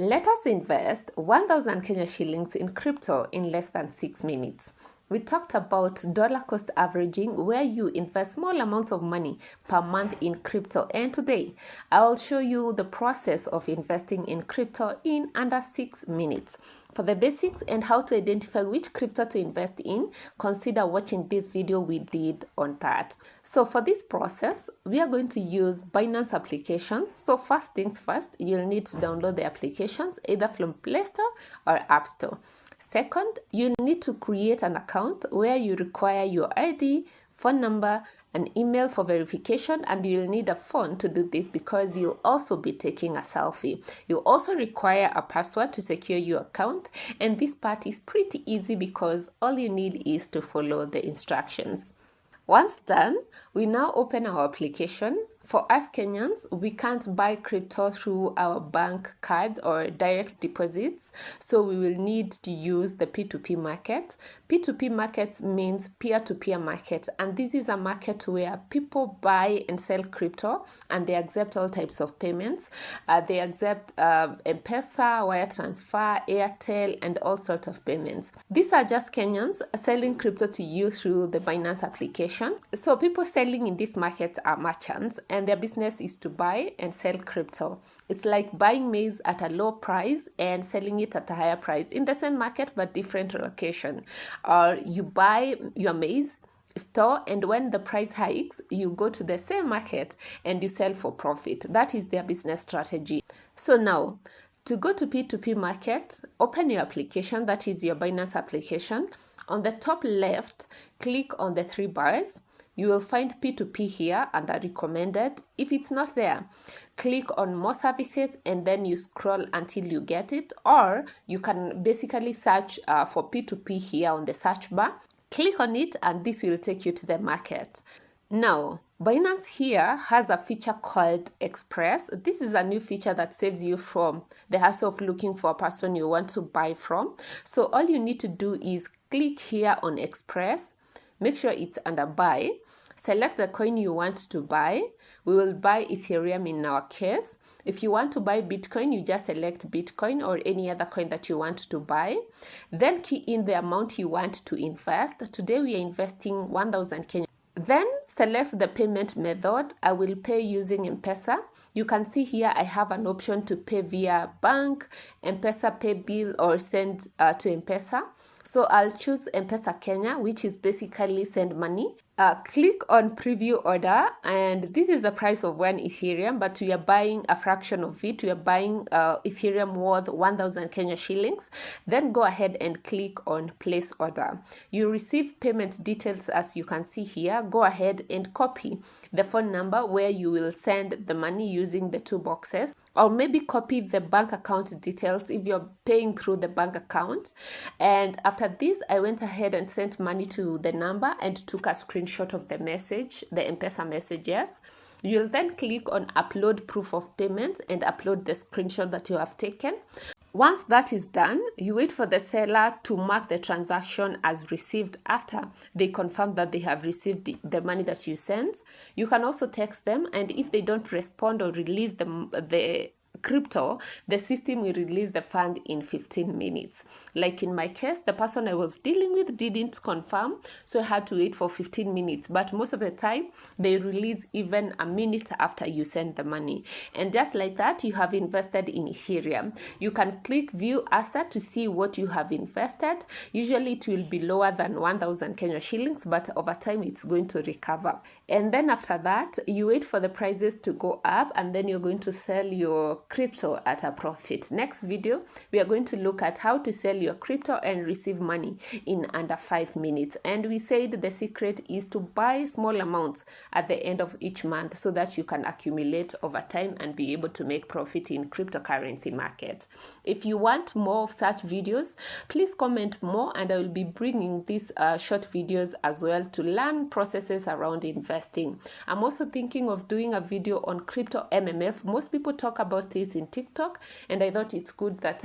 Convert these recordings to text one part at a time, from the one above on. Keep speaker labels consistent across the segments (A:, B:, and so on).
A: Let us invest 1,000 Kenya shillings in crypto in less than 6 minutes. We talked about dollar cost averaging, where you invest small amounts of money per month in crypto. And today, I'll show you the process of investing in crypto in under 6 minutes. For the basics and how to identify which crypto to invest in, consider watching this video we did on that. So for this process, we are going to use Binance application. So first things first, you'll need to download the applications either from Play Store or App Store. Second, you'll need to create an account where you require your ID, phone number, an email for verification, and you'll need a phone to do this because you'll also be taking a selfie. You'll also require a password to secure your account, and this part is pretty easy because all you need is to follow the instructions. Once done, we now open our application. For us Kenyans, we can't buy crypto through our bank card or direct deposits, so we will need to use the P2P market. P2P market means peer-to-peer market, and this is a market where people buy and sell crypto, and they accept all types of payments. They accept Mpesa, wire transfer, Airtel, and all sorts of payments. These are just Kenyans selling crypto to you through the Binance application. So people selling in this market are merchants, and their business is to buy and sell crypto. It's like buying maize at a low price and selling it at a higher price in the same market but different location. Or you buy your maize, store, and when the price hikes, you go to the same market and you sell for profit. That is their business strategy. So now, to go to P2P market, open your application, that is your Binance application. On the top left, click on the 3 bars. You will find P2P here under recommended. If it's not there, click on more services and then you scroll until you get it. Or you can basically search for P2P here on the search bar. Click on it and this will take you to the market. Now, Binance here has a feature called Express. This is a new feature that saves you from the hassle of looking for a person you want to buy from. So all you need to do is click here on Express. Make sure it's under buy. Select the coin you want to buy. We will buy Ethereum in our case. If you want to buy Bitcoin, you just select Bitcoin or any other coin that you want to buy. Then key in the amount you want to invest. Today we are investing 1,000 Kenya. Then select the payment method. I will pay using Mpesa. You can see here I have an option to pay via bank, Mpesa pay bill, or send to Mpesa. So I'll choose Mpesa Kenya, which is basically send money. Click on preview order, and this is the price of 1 Ethereum, but we are buying a fraction of it. We are buying Ethereum worth 1,000 Kenya shillings. Then go ahead and click on place order. You receive payment details as you can see here. Go ahead and copy the phone number where you will send the money using the 2 boxes. Or maybe copy the bank account details if you're paying through the bank account. And after this, I went ahead and sent money to the number and took a screenshot of the message, the Mpesa messages. You'll then click on upload proof of payment and upload the screenshot that you have taken. Once that is done, you wait for the seller to mark the transaction as received after they confirm that they have received the money that you sent. You can also text them, and if they don't respond or release the crypto, the system will release the fund in 15 minutes. Like in my case, the person I was dealing with didn't confirm, so I had to wait for 15 minutes. But most of the time, they release even a minute after you send the money. And just like that, you have invested in Ethereum. You can click view asset to see what you have invested. Usually it will be lower than 1,000 Kenya shillings, but over time it's going to recover. And then after that, you wait for the prices to go up, and then you're going to sell your crypto at a profit. Next video, we are going to look at how to sell your crypto and receive money in under 5 minutes. And we said the secret is to buy small amounts at the end of each month so that you can accumulate over time and be able to make profit in cryptocurrency market. If you want more of such videos, please comment more, and I will be bringing these short videos as well to learn processes around investing. I'm also thinking of doing a video on crypto MMF. Most people talk about this in TikTok, and I thought it's good that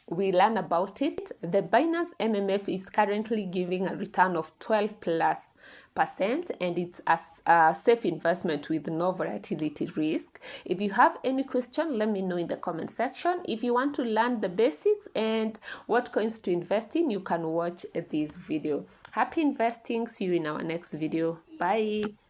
A: we learn about it. The Binance MMF is currently giving a return of 12+%, and it's a safe investment with no volatility risk. If you have any question, let me know in the comment section. If you want to learn the basics and what coins to invest in, you can watch this video. Happy investing. See you in our next video. Bye.